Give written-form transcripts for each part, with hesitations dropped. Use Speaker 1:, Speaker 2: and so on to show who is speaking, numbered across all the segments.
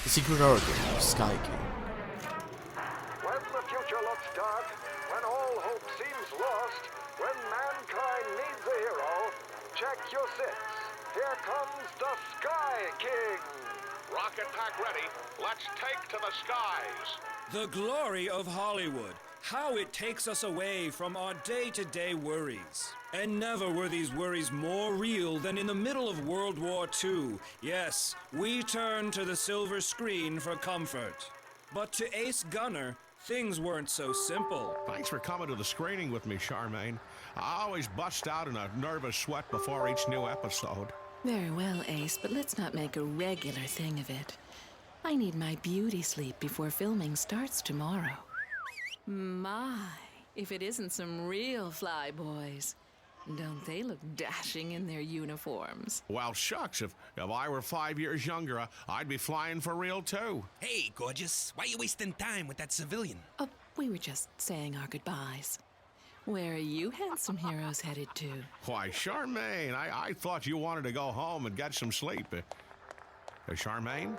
Speaker 1: The secret origin of Sky King.
Speaker 2: When the future looks dark, when all hope seems lost, when mankind needs a hero, check your six. Here comes the Sky King.
Speaker 3: Rocket pack ready. Let's take to the skies.
Speaker 4: The glory of Hollywood. How it takes us away from our day-to-day worries. And never were these worries more real than in the middle of World War II. Yes, we turn to the silver screen for comfort. But to Ace Gunner, things weren't so simple.
Speaker 3: Thanks for coming to the screening with me, Charmaine. I always bust out in a nervous sweat before each new episode.
Speaker 5: Very well, Ace, but let's not make a regular thing of it. I need my beauty sleep before filming starts tomorrow. My, if it isn't some real fly boys. Don't they look dashing in their uniforms?
Speaker 3: Well, shucks, if I were 5 years younger, I'd be flying for real, too.
Speaker 6: Hey, gorgeous, why are you wasting time with that civilian?
Speaker 5: Oh, we were just saying our goodbyes. Where are you handsome heroes headed to?
Speaker 3: Why, Charmaine, I thought you wanted to go home and get some sleep. Charmaine?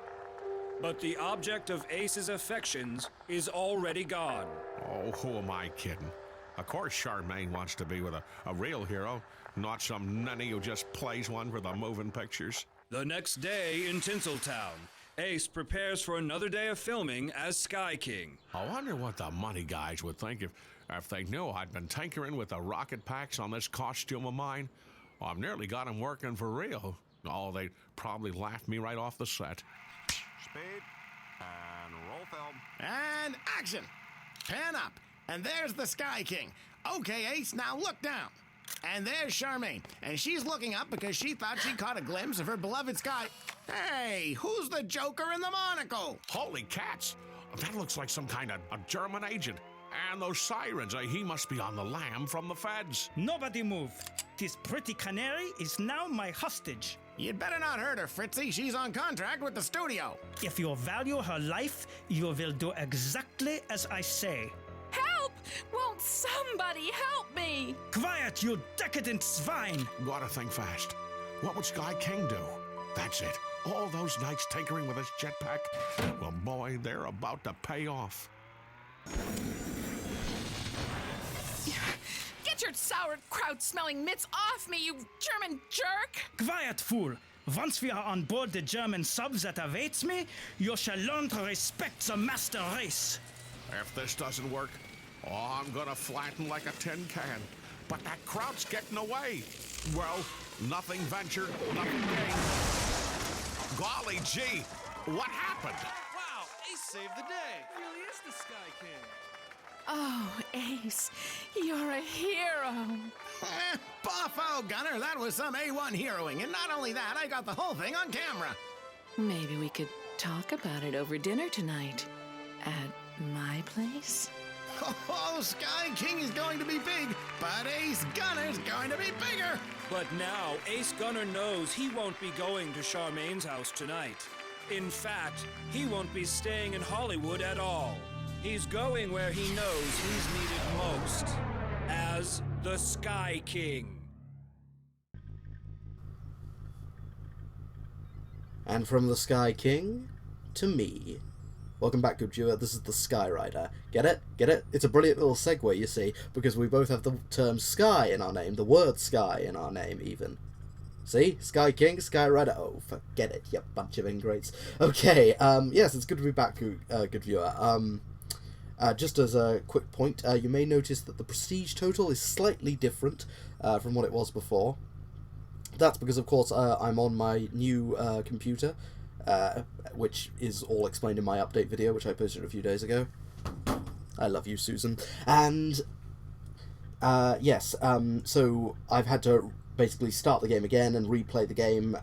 Speaker 4: But the object of Ace's affections is already gone.
Speaker 3: Oh, who am I kidding? Of course Charmaine wants to be with a real hero, not some ninny who just plays one for the moving pictures.
Speaker 4: The next day in Tinseltown, Ace prepares for another day of filming as Sky King.
Speaker 3: I wonder what the money guys would think if they knew I'd been tinkering with the rocket packs on this costume of mine. I've nearly got them working for real. Oh, they'd probably laugh me right off the set.
Speaker 7: Speed, and roll film.
Speaker 8: And action! Pan up, and there's the Sky King. Okay, Ace, now look down. And there's Charmaine, and she's looking up because she thought she caught a glimpse of her beloved Sky. Hey, who's the Joker in the monocle?
Speaker 3: Holy cats! That looks like some kind of a German agent. And those sirens, he must be on the lam from the feds.
Speaker 9: Nobody move. This pretty canary is now my hostage.
Speaker 8: You'd better not hurt her, Fritzy. She's on contract with the studio.
Speaker 9: If you value her life, you will do exactly as I say.
Speaker 5: Help! Won't somebody help me?
Speaker 9: Quiet, you decadent swine!
Speaker 3: Gotta think fast. What would Sky King do? That's it. All those nights tinkering with his jetpack. Well, boy, they're about to pay off.
Speaker 5: Get your sauerkraut-smelling mitts off me, you German jerk!
Speaker 9: Quiet, fool! Once we are on board the German sub that awaits me, you shall learn to respect the master race.
Speaker 3: If this doesn't work, I'm gonna flatten like a tin can. But that crowd's getting away. Well, nothing ventured, nothing gained. Golly gee, what happened?
Speaker 10: Wow, Ace saved the day. He really is the Sky King.
Speaker 5: Oh, Ace, you're a hero.
Speaker 8: Boffo, Gunner, that was some A1 heroing. And not only that, I got the whole thing on camera.
Speaker 5: Maybe we could talk about it over dinner tonight. At my place?
Speaker 8: Oh, Sky King is going to be big, but Ace Gunner's going to be bigger.
Speaker 4: But now, Ace Gunner knows he won't be going to Charmaine's house tonight. In fact, he won't be staying in Hollywood at all. He's going where he knows he's needed most, as the Sky King.
Speaker 1: And from the Sky King to me. Welcome back, good viewer. This is the Skyrider. Get it? Get it? It's a brilliant little segue, you see, because we both have the term sky in our name, the word sky in our name, even. See? Sky King, Skyrider. Oh, forget it, you bunch of ingrates. Okay, yes, it's good to be back, good viewer. Just as a quick point, you may notice that the prestige total is slightly different from what it was before. That's because, of course, I'm on my new computer, which is all explained in my update video, which I posted a few days ago. I love you, Susan. And, yes, so I've had to basically start the game again and replay the game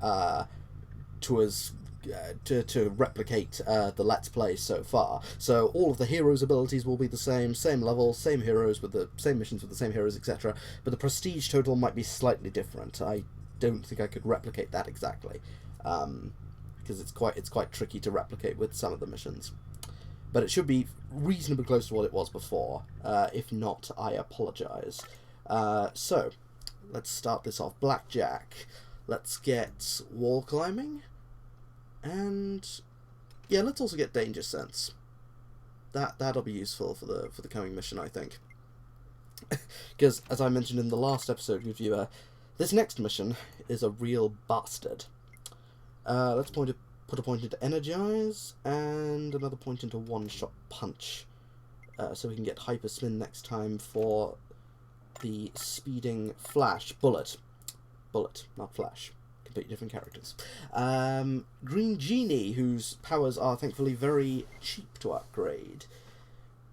Speaker 1: to replicate the Let's Play so far. So all of the heroes' abilities will be the same level, same heroes with the same missions with the same heroes, etc. But the prestige total might be slightly different. I don't think I could replicate that exactly, because it's quite tricky to replicate with some of the missions. But it should be reasonably close to what it was before. If not, I apologise. So let's start this off. Blackjack. Let's get wall climbing. And yeah, let's also get danger sense. That'll be useful for the coming mission, I think. Because, as I mentioned in the last episode, reviewer, this next mission is a real bastard. Let's put a point into energize, and another point into one-shot punch. So we can get hyper spin next time for the speeding flash. Bullet, not flash. Completely different characters. Green Genie, whose powers are thankfully very cheap to upgrade.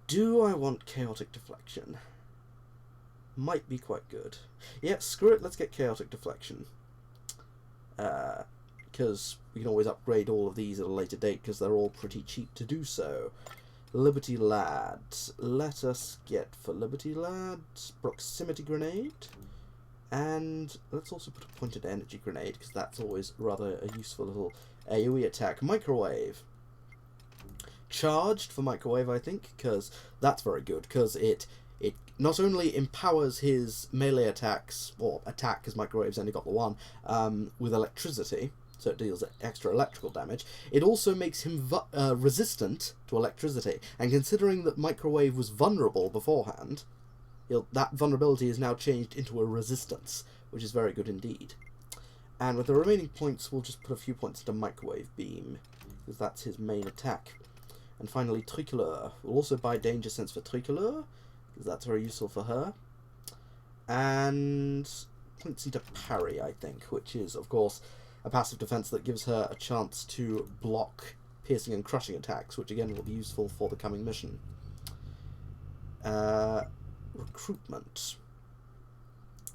Speaker 1: Do I want chaotic deflection? Might be quite good. Yeah, screw it, let's get chaotic deflection. Because we can always upgrade all of these at a later date, because they're all pretty cheap to do so. Liberty Lad. Let us get, for Liberty Lad, Proximity Grenade. And let's also put a pointed energy grenade, because that's always rather a useful little AoE attack. Microwave. Charged for microwave, I think, because that's very good, because it not only empowers his melee attacks, or attack, because microwave's only got the one, with electricity, so it deals extra electrical damage, it also makes him resistant to electricity, and considering that microwave was vulnerable beforehand, that vulnerability is now changed into a resistance, which is very good indeed. And with the remaining points, we'll just put a few points into Microwave Beam, because that's his main attack. And finally, Tricolor. We'll also buy Danger Sense for Tricolor, because that's very useful for her. And points into Parry, I think, which is, of course, a passive defense that gives her a chance to block piercing and crushing attacks, which again will be useful for the coming mission. Recruitment.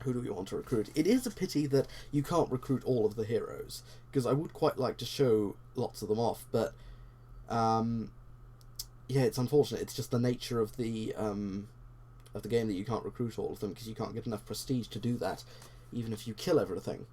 Speaker 1: Who do we want to recruit? It is a pity that you can't recruit all of the heroes, because I would quite like to show lots of them off, but yeah, it's unfortunate. It's just the nature of the game that you can't recruit all of them, because you can't get enough prestige to do that, even if you kill everything.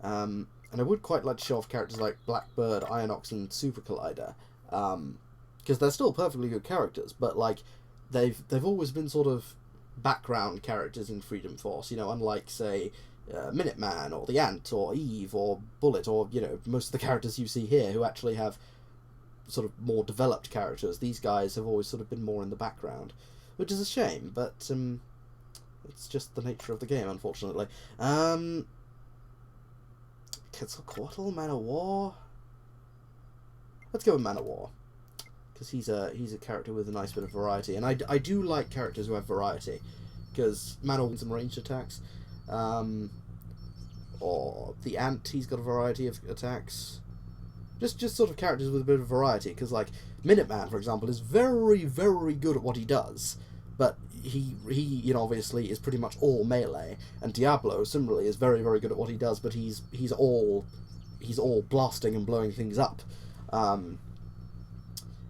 Speaker 1: And I would quite like to show off characters like Blackbird, Ionox, and Super Collider, because they're still perfectly good characters, but like they've always been sort of background characters in Freedom Force, you know, unlike, say, Minuteman, or the Ant, or Eve, or Bullet, or, you know, most of the characters you see here who actually have sort of more developed characters. These guys have always sort of been more in the background, which is a shame, but it's just the nature of the game, unfortunately. Quetzalcoatl, Man of War? Let's go with Man of War, because he's a character with a nice bit of variety, and I do like characters who have variety, because Man of War has some ranged attacks, or the Ant, he's got a variety of attacks. Just sort of characters with a bit of variety, because like Minuteman, for example, is very, very good at what he does, but he you know, obviously is pretty much all melee, and Diablo similarly is very, very good at what he does, but he's all blasting and blowing things up.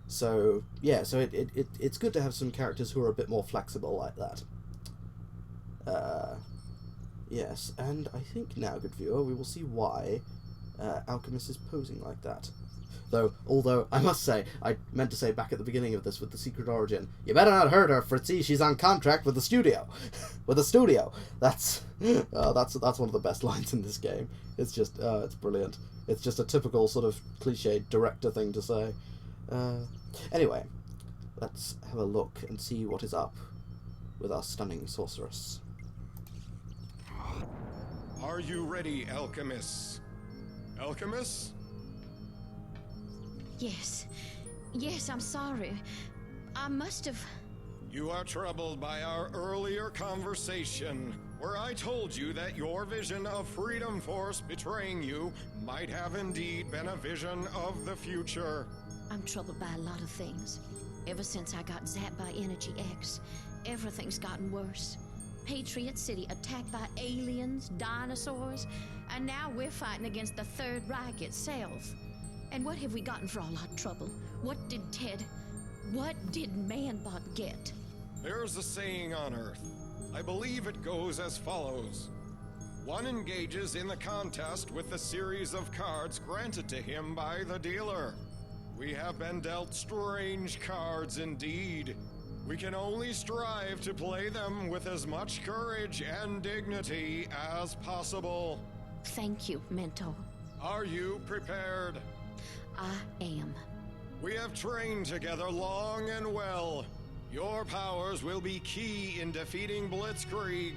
Speaker 1: So yeah, so it's good to have some characters who are a bit more flexible like that. Yes, and I think now, good viewer, we will see why Alchemiss is posing like that. Although, I must say, I meant to say back at the beginning of this with the secret origin, you better not hurt her, Fritzy, she's on contract with the studio. With the studio. That's one of the best lines in this game. It's just, it's brilliant. It's just a typical sort of cliched director thing to say. Anyway, let's have a look and see what is up with our stunning sorceress.
Speaker 11: Are you ready, Alchemiss? Alchemiss?
Speaker 12: Yes, I'm sorry. I must have...
Speaker 11: You are troubled by our earlier conversation, where I told you that your vision of Freedom Force betraying you might have indeed been a vision of the future.
Speaker 12: I'm troubled by a lot of things. Ever since I got zapped by Energy X, everything's gotten worse. Patriot City attacked by aliens, dinosaurs, and now we're fighting against the Third Reich itself. And what have we gotten for all our trouble? What did Manbot get?
Speaker 11: There's a saying on Earth. I believe it goes as follows. One engages in the contest with the series of cards granted to him by the dealer. We have been dealt strange cards indeed. We can only strive to play them with as much courage and dignity as possible.
Speaker 12: Thank you, Mentor.
Speaker 11: Are you prepared?
Speaker 12: I am.
Speaker 11: have trained together long and well. Your powers will be key in defeating Blitzkrieg.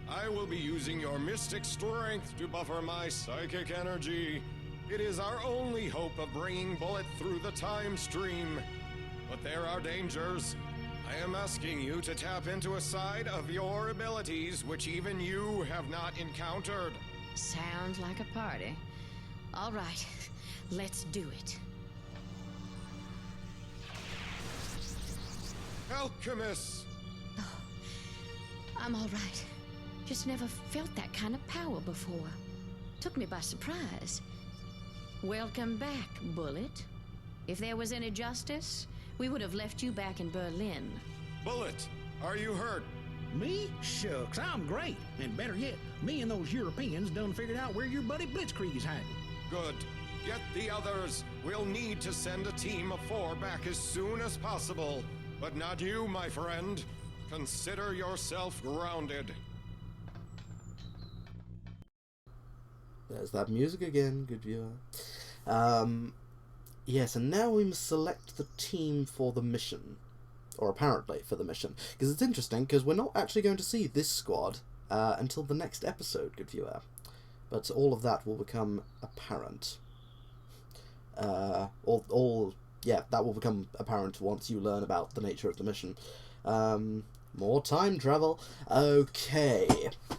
Speaker 11: I will be using your mystic strength to buffer my psychic energy. It is our only hope of bringing Bullet through the time stream. But there are dangers. I am asking you to tap into a side of your abilities which even you have not encountered.
Speaker 12: Sounds like a party. All right, let's do it.
Speaker 11: Alchemiss!
Speaker 12: I'm all right. Just never felt that kind of power before. Took me by surprise. Welcome back, Bullet. If there was any justice, we would have left you back in Berlin.
Speaker 11: Bullet, are you hurt?
Speaker 13: Me? Shucks, I'm great. And better yet, me and those Europeans done figured out where your buddy Blitzkrieg is hiding.
Speaker 11: Good. Get the others. We'll need to send a team of 4 back as soon as possible. But not you, my friend. Consider yourself grounded.
Speaker 1: There's that music again, good viewer. Yes, and now we must select the team for the mission. Or apparently for the mission. Because it's interesting, because we're not actually going to see this squad until the next episode, good viewer. But all of that will become apparent. Yeah, that will become apparent once you learn about the nature of the mission. More time travel. Okay.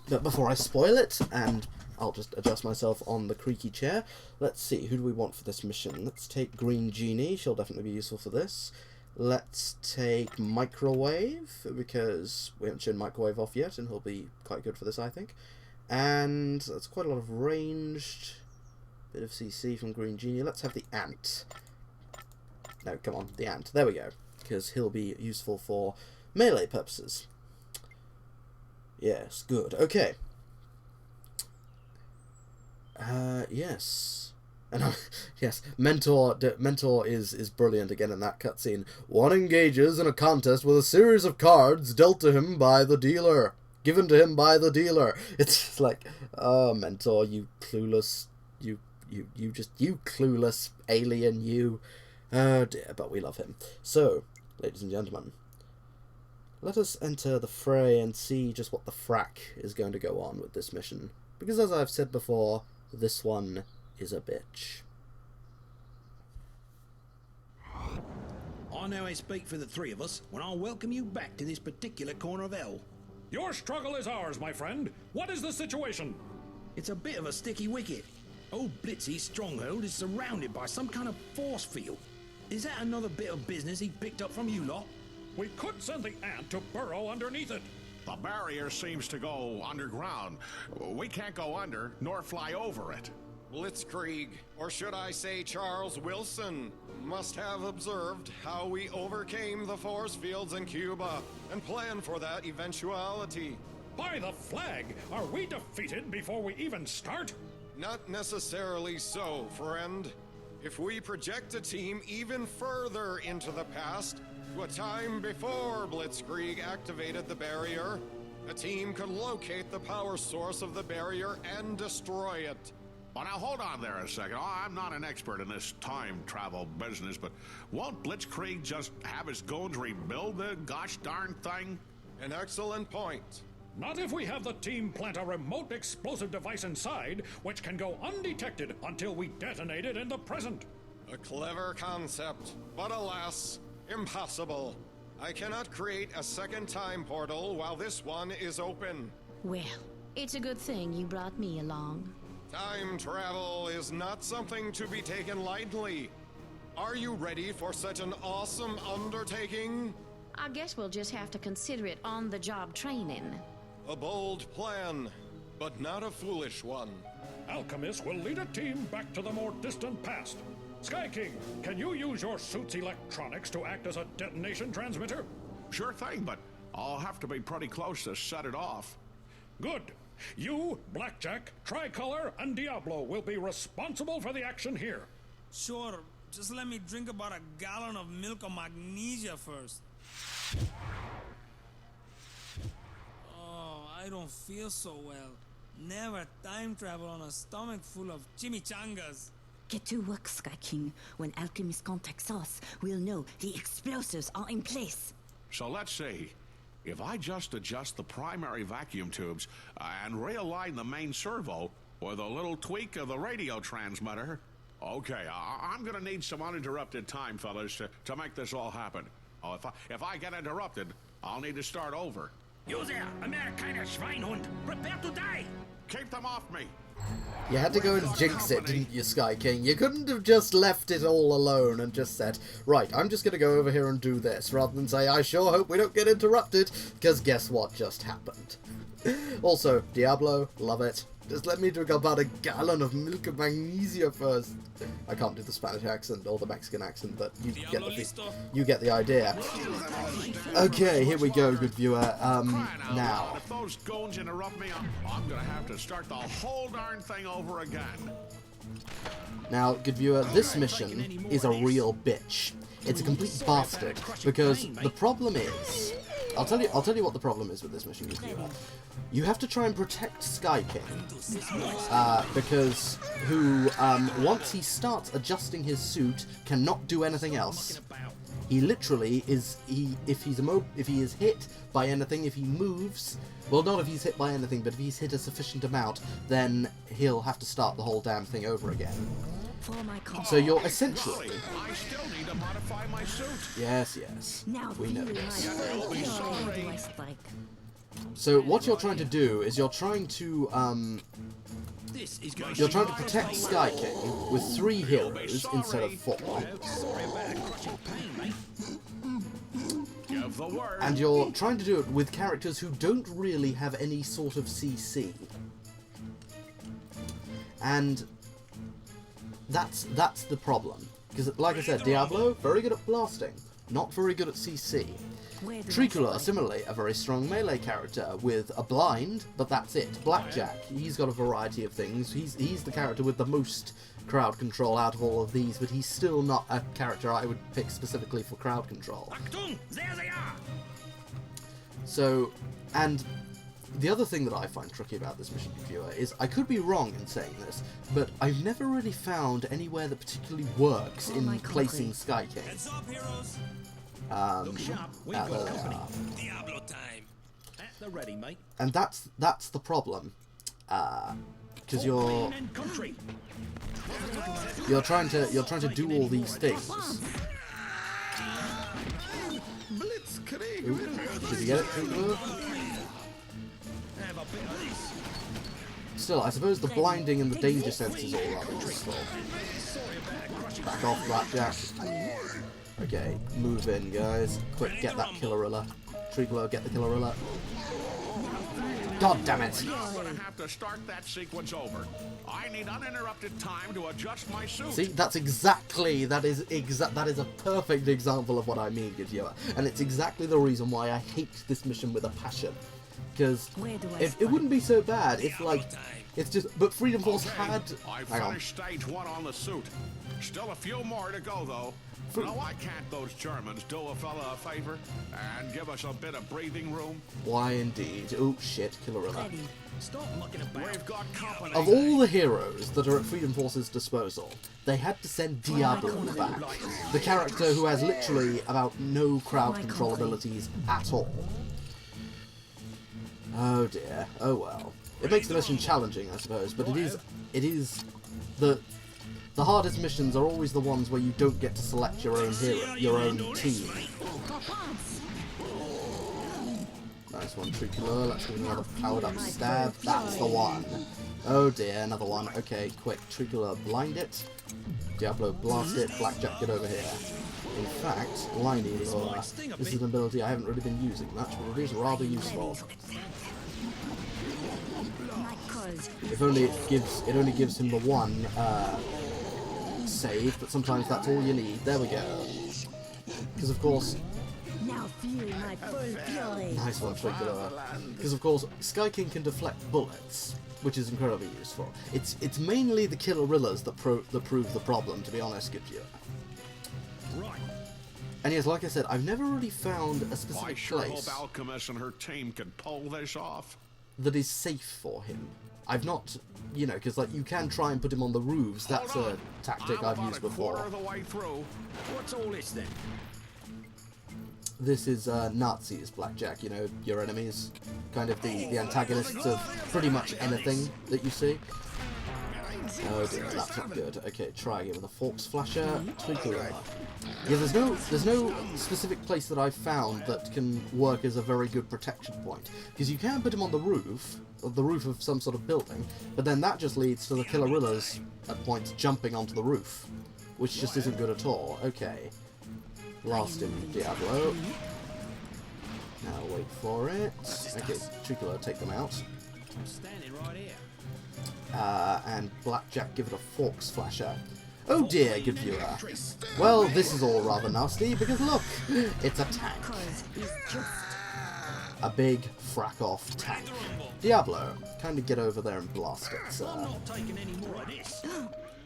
Speaker 1: But before I spoil it, and I'll just adjust myself on the creaky chair, let's see, who do we want for this mission? Let's take Green Genie, she'll definitely be useful for this. Let's take Microwave, because we haven't shown Microwave off yet, and he'll be quite good for this, I think. And that's quite a lot of ranged, bit of CC from Green Genie. Let's have the Ant. No, come on, the Ant. There we go, because he'll be useful for melee purposes. Yes, good. Okay. Yes. And yes, Mentor is brilliant again in that cutscene. One engages in a contest with a series of cards dealt to him by the dealer. Given to him by the dealer. It's just like, oh, Mentor, you clueless, you clueless alien, you. Oh dear, but we love him. So, ladies and gentlemen, let us enter the fray and see just what the frack is going to go on with this mission. Because as I've said before, this one is a bitch.
Speaker 13: I know I speak for the 3 of us when I'll welcome you back to this particular corner of hell.
Speaker 14: Your struggle is ours, my friend. What is the situation?
Speaker 13: It's a bit of a sticky wicket. Old Blitzy's stronghold is surrounded by some kind of force field. Is that another bit of business he picked up from you lot?
Speaker 14: We could send the Ant to burrow underneath it.
Speaker 3: The barrier seems to go underground. We can't go under nor fly over it.
Speaker 11: Blitzkrieg, or should I say Charles Wilson, must have observed how we overcame the force fields in Cuba and planned for that eventuality.
Speaker 14: By the flag! Are we defeated before we even start?
Speaker 11: Not necessarily so, friend. If we project a team even further into the past, to a time before Blitzkrieg activated the barrier, a team could locate the power source of the barrier and destroy it.
Speaker 3: Well, now hold on there a second. Oh, I'm not an expert in this time travel business, but won't Blitzkrieg just have his goons rebuild the gosh darn thing?
Speaker 11: An excellent point.
Speaker 14: Not if we have the team plant a remote explosive device inside, which can go undetected until we detonate it in the present.
Speaker 11: A clever concept, but alas, impossible. I cannot create a second time portal while this one is open.
Speaker 12: Well, it's a good thing you brought me along.
Speaker 11: Time travel is not something to be taken lightly. Are you ready for such an awesome undertaking?
Speaker 12: I guess we'll just have to consider it on-the-job training.
Speaker 11: A bold plan, but not a foolish one.
Speaker 14: Alchemiss will lead a team back to the more distant past. Sky King, can you use your suit's electronics to act as a detonation transmitter?
Speaker 3: Sure thing, but I'll have to be pretty close to set it off.
Speaker 14: Good. You, Blackjack, Tricolor, and Diablo will be responsible for the action here.
Speaker 10: Sure, just let me drink about a gallon of milk of magnesia first. Oh, I don't feel so well. Never time travel on a stomach full of chimichangas.
Speaker 15: Get to work, Sky King. When Alchemiss contacts us, we'll know the explosives are in place.
Speaker 3: So let's see. If I just adjust the primary vacuum tubes and realign the main servo with a little tweak of the radio transmitter... Okay, I'm gonna need some uninterrupted time, fellas, to make this all happen. Oh, if I get interrupted, I'll need to start over.
Speaker 13: You there, Amerikaner Schweinhund! Prepare to die!
Speaker 3: Keep them off me!
Speaker 1: You had to go and jinx it, didn't you, Sky King? You couldn't have just left it all alone and just said, right, I'm just going to go over here and do this, rather than say, I sure hope we don't get interrupted, because guess what just happened? Also, Diablo, love it. Just let me drink about a gallon of milk and magnesia first. I can't do the Spanish accent or the Mexican accent, but you get the idea. Okay, here we go, good viewer. Now.
Speaker 3: If those goons interrupt me, I'm gonna have to start the whole darn thing over again.
Speaker 1: Now, good viewer, this mission is a real bitch. It's a complete bastard, because the problem is... I'll tell you what the problem is with this mission, good viewer. You have to try and protect Sky King, because once he starts adjusting his suit, cannot do anything else. He literally is, if he is hit by anything, if he moves, well, not if he's hit by anything, but if he's hit a sufficient amount, then he'll have to start the whole damn thing over again. So you're essentially...
Speaker 3: I still need to modify my suit.
Speaker 1: Yes, yes.
Speaker 15: Now
Speaker 1: we know this.
Speaker 15: Like.
Speaker 1: So what you're trying to do is you're trying to protect Sky King with 3 heroes instead of 4. And you're trying to do it with characters who don't really have any sort of CC. And that's the problem. Because, like I said, Diablo, very good at blasting, not very good at CC. Tricolor, similarly, a very strong melee character with a blind, but that's it. Blackjack, he's got a variety of things. He's the character with the most crowd control out of all of these, but he's still not a character I would pick specifically for crowd control.
Speaker 13: There they are!
Speaker 1: So, and the other thing that I find tricky about this mission, viewer, is I could be wrong in saying this, but I've never really found anywhere that particularly works in placing Sky King.
Speaker 13: Look sharp, we've got company. Diablo time. At the ready, mate.
Speaker 1: And that's the problem, because you're trying to do all these things.
Speaker 11: Blitzkrieg.
Speaker 1: Ooh, did you get it, Tricolor? Still, I suppose the blinding and the danger sense is all rather useful. Back off, Blackjack. Okay, move in, guys. Quick, get that Killerilla. Triglow, get the Killerilla. God damn it!
Speaker 3: I'm gonna have to start that sequence over. I need uninterrupted time to adjust my suit.
Speaker 1: See, that is a perfect example of what I mean, good viewer. And it's exactly the reason why I hate this mission with a passion. Because it wouldn't be so bad if, like, it's just... But Freedom Force had...
Speaker 3: I finished stage 1 on the suit. Still a few more to go, though. Now, why can't those Germans do a fella a favor and give us a bit of breathing room?
Speaker 1: Why indeed? Oh shit, Killerilla.
Speaker 13: Stop mucking about.
Speaker 3: We've got company.
Speaker 1: Of all the heroes that are at Freedom Force's disposal, they had to send Diablo back. The character who has literally about no crowd control abilities at all. Oh dear. Oh well. It makes the mission challenging, I suppose, but it is the hardest missions are always the ones where you don't get to select your own hero, your own team. Nice one, Tricolor. Let's give another powered up stab. That's the one. Oh dear, another one. Okay, quick. Tricolor, blind it. Diablo, blast it. Blackjack, get over here. In fact, blinding Lure. This is an ability I haven't really been using much, but it is rather useful. If only it only gives him the one save, but sometimes that's all you need. There we go. Because of course... Nice one, Tricolor. Because of course, Sky King can deflect bullets, which is incredibly useful. It's mainly the Killerillas that prove the problem, to be honest, good viewer.
Speaker 3: Right.
Speaker 1: And yes, like I said, I've never really found a specific
Speaker 3: I sure
Speaker 1: place
Speaker 3: hope Alchemiss and her team can pull this off.
Speaker 1: that is safe for him. I've not, you know, because like you can try and put him on the roofs. That's a tactic I've used before.
Speaker 3: Quarter of the way through.
Speaker 13: What's all this then?
Speaker 1: This is Nazis, Blackjack, you know, your enemies. Kind of the antagonists of pretty much anything that you see. Oh dear, that's not good. Okay, try again with a Forks Flasher. Tweaker. Yeah, there's no specific place that I've found that can work as a very good protection point. Because you can put him on the roof of some sort of building, but then that just leads to the Killerillas at points jumping onto the roof, which just isn't good at all. Okay. Blast him, Diablo. Now wait for it. Okay, Tricolor, take them out.
Speaker 13: I'm standing right here.
Speaker 1: And Blackjack, give it a Forks Flasher. Oh dear, good viewer. Well, this is all rather nasty, because look, it's a tank. A big, frack-off tank. Diablo, kind of get over there and blast it, sir.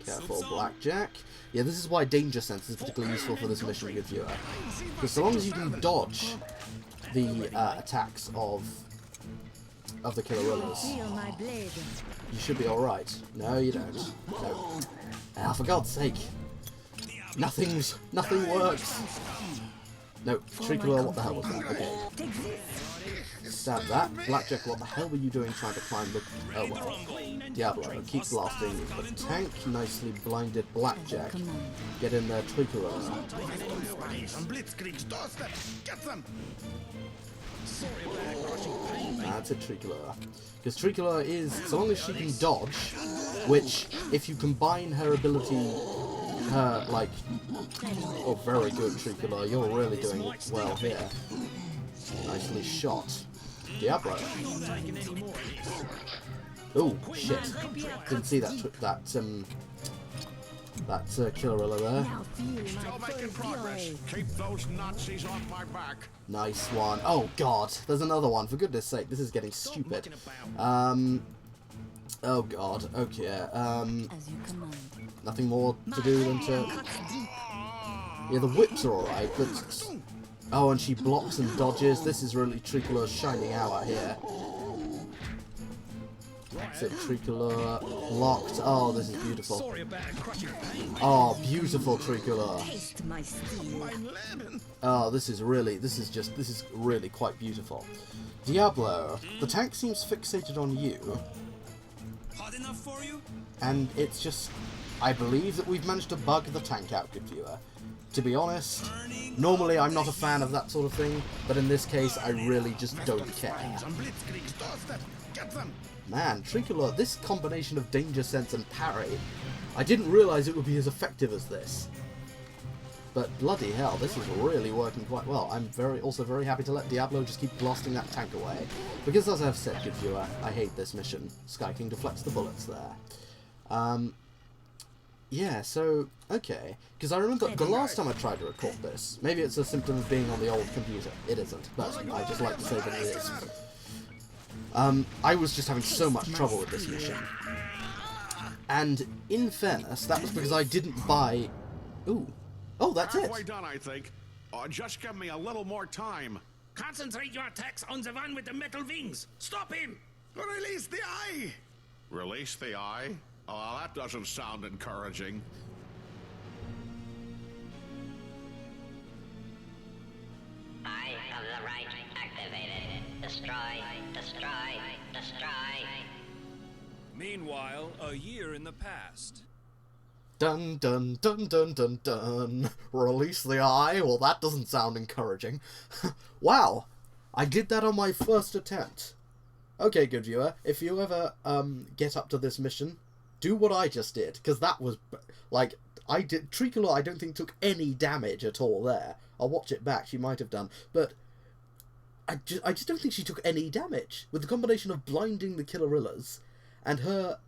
Speaker 1: Careful, Blackjack. Yeah, this is why Danger Sense is particularly useful for this mission, good viewer. Because so long as you can dodge the attacks of the Killerillas, you should be alright. No, you don't. No. Ah, for God's sake. Nothing works. No, Tricolor, what the hell was that? Okay. Stab that. Blackjack, what the hell were you doing trying to climb the... Oh well. Diablo, keep blasting the tank. Nicely blinded Blackjack. Get in there, Tricolor. That's a Tricolor. Because Tricolor is, so long as she can dodge, which, if you combine her ability, like, oh, very good, Tricolor, you're really doing well here. Nicely shot. Diablo. Oh, shit. Didn't see that Killerilla there.
Speaker 3: Still making progress. Keep those Nazis off my back.
Speaker 1: Nice one. Oh god, there's another one. For goodness sake, this is getting stupid. Oh god. Okay. Nothing more to do than to. Yeah, the whips are alright, but oh, and she blocks and dodges. This is really Tricolor's shining hour here. That's it, Tricolor blocked. Oh, this is beautiful. Oh, beautiful Tricolor. Oh, this is really quite beautiful. Diablo, the tank seems fixated on you.
Speaker 10: Hot enough for you?
Speaker 1: And it's just, I believe that we've managed to bug the tank out, good viewer. To be honest, normally I'm not a fan of that sort of thing, but in this case I really just don't care. Man, Tricolor, this combination of Danger Sense and Parry, I didn't realise it would be as effective as this. But bloody hell, this is really working quite well. I'm also very happy to let Diablo just keep blasting that tank away. Because as I've said, good viewer, I hate this mission. Sky King deflects the bullets there. Yeah, so, okay. Because I remember the last time I tried to record this, maybe it's a symptom of being on the old computer. It isn't, but I just like to say that it is. I was just having so much trouble with this mission. And, in fairness, that was because I didn't buy... Ooh. Oh, that's it.
Speaker 3: Halfway done, I think. Just give me a little more time.
Speaker 13: Concentrate your attacks on the one with the metal wings. Stop him!
Speaker 11: Release the eye!
Speaker 3: Release the eye? Oh, that doesn't sound encouraging.
Speaker 16: Eye of the Reich activated. Destroy, destroy, destroy.
Speaker 4: Meanwhile, a year in the past.
Speaker 1: Dun dun dun dun dun dun. Release the eye? Well, that doesn't sound encouraging. Wow! I did that on my first attempt. Okay, good viewer, if you ever get up to this mission, do what I just did, because that was, like, Tricolor I don't think took any damage at all there. I'll watch it back, she might have done, but I just don't think she took any damage. With the combination of blinding the Killerillas and her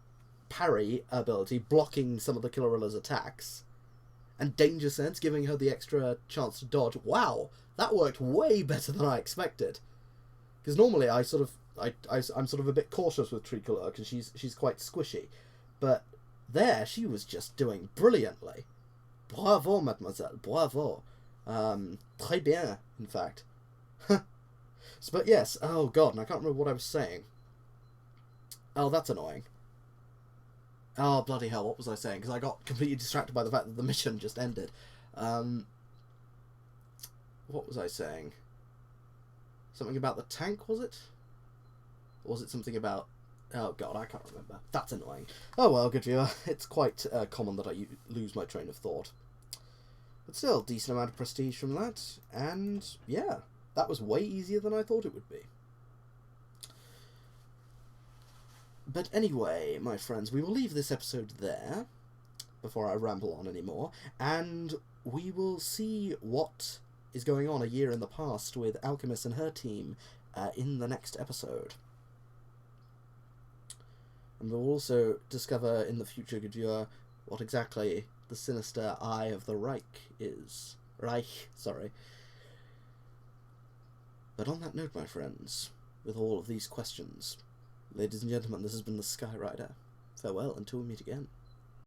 Speaker 1: parry ability blocking some of the Killerilla's attacks, and Danger Sense giving her the extra chance to dodge, wow, that worked way better than I expected. Because normally I'm sort of a bit cautious with Tricolor because she's quite squishy, but there she was just doing brilliantly. Bravo, mademoiselle, bravo. Très bien, in fact. But yes, oh god, and I can't remember what I was saying. Oh, that's annoying. Oh, bloody hell, what was I saying? Because I got completely distracted by the fact that the mission just ended. What was I saying? Something about the tank, was it? Or was it something about... Oh god, I can't remember. That's annoying. Oh well, good viewer. It's quite common that I lose my train of thought. But still, decent amount of prestige from that. And yeah, that was way easier than I thought it would be. But anyway, my friends, we will leave this episode there before I ramble on anymore, and we will see what is going on a year in the past with Alchemiss and her team in the next episode. And we'll also discover in the future, good viewer, what exactly the sinister eye of the Reich is. Reich, sorry. But on that note, my friends, with all of these questions, ladies and gentlemen, this has been the Skyrider. Farewell until we meet again.